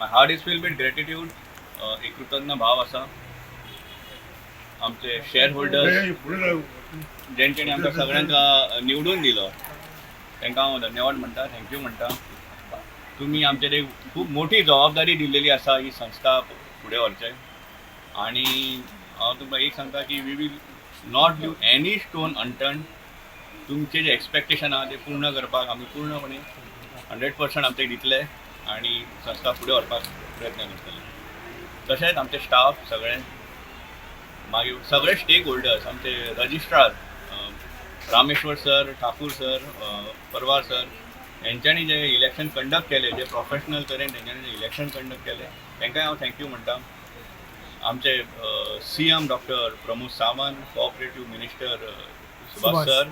My heart is feel with gratitude. एक कृतज्ञ भाव असा आमचे शेअर होल्डर्स जेंच्यांनी आमकां सगळ्यांक निवडून दिलो तांकां हांव धन्यवाद म्हणटा, थँक्यू म्हणटा. तुम्ही आमचेर एक खूब मोठी जबाबदारी दिल्लेली आसा ही संस्था फुडें व्हरचें. आणि हांव तुमकां एक सांगता की we will not leave any stone unturned. तुमचे जे एक्सपेक्टेशन आहा ते पूर्ण करपाक आमी पूर्णपणे 100% आमचे दितले आणि संस्था फुडें व्हरपाक प्रयत्न करतले. तशेंच आमचे स्टाफ सगळे, मागीर सगळे स्टेक होल्डर्स, आमचे registrar Rameshwar sir, Thakur sir, परवार सर यांच्यानी जे इलेक्शन कंडक्ट केले, जे प्रोफेशनल तरेन तेंच्यांनी जे इलेक्शन कंडक्ट केले तांकांय हांव थँक्यू म्हणटा. आमचे CM doctor Pramod Sawant, cooperative minister Subhash sir,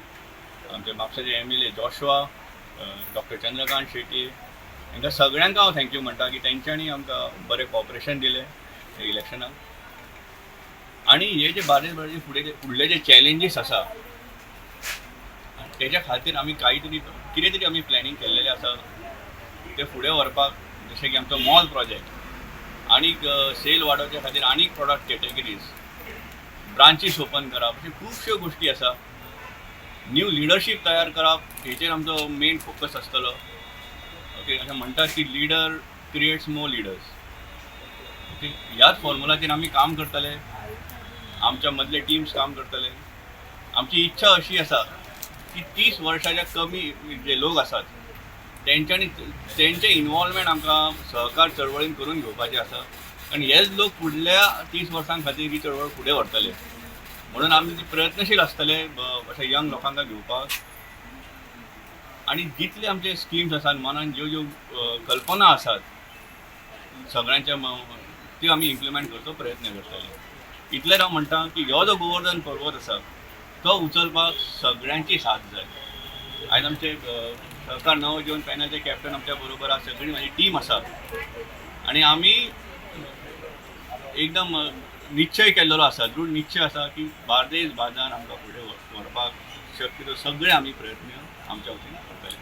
आमचे म्हापशेचे MLA Joshua, doctor Chandrakant Shetty, तांकां सगळ्यांक हांव थँक्यू म्हणटा की तेंच्यांनी आमकां बरें कॉपरेशन दिलें हे इलेक्शनाक. आणि हे जे बारीक फुडले जे चॅलेंजीस आसा तेच्या खातीर आमी कितें तरी आमी प्लॅनिंग केल्लेलें आसा ते फुडें व्हरपाक. जशें की आमचो मॉल प्रोजेक्ट, आनीक सेल वाडोवच्या खातीर आनीक प्रॉडक्ट कॅटेगरीज, ब्रांचीस ओपन करप, अशें खुबश्यो गोश्टी आसा. न्यू लिडरशीप तयार करप हेचेर आमचो मेन फोकस आसतलो. ओके, अशें म्हणटात की leader creates more leaders. Okay, ह्याच फॉर्मुलाचेर आमी काम करतले, आमच्या मदले टिम्स काम करतले. आमची इच्छा अशी आसा की 30 वर्साच्या कमी जे लोक आसात तेंचे इन्वॉल्वमेंट आमकां सहकार चळवळीन करून घेवपाचें आसा. आनी हेच लोक फुडल्या 30 वर्सां खातीर ही चळवळ फुडें व्हरतले. म्हणून आमी प्रयत्नशील आसतले अशा यंग लोकांक घेवपाक. आनी जितले आमचे स्किम्स आसात, मनान ज्यो कल्पना आसात सगळ्यांच्या त्यो आमी इम्प्लिमेंट करचो प्रयत्न करतले. इतलें हांव म्हणटा की हो जो गोवर्धन पर्वत आसा तो उचलपाक सगळ्यांची साथ जाय. आयज आमचे सहकार नवजीवन पॅनलचे कॅप्टन आमच्या बरोबर आसा, सगळी म्हाजी टीम आसा. आनी आमी एकदम निश्चय केल्लो आसा, दृढ निश्चय आसा की बार्देस भागान आमकां फुडें व्हरपाक शक्य तो सगळे आमी प्रयत्न आमच्या वतीन करतले.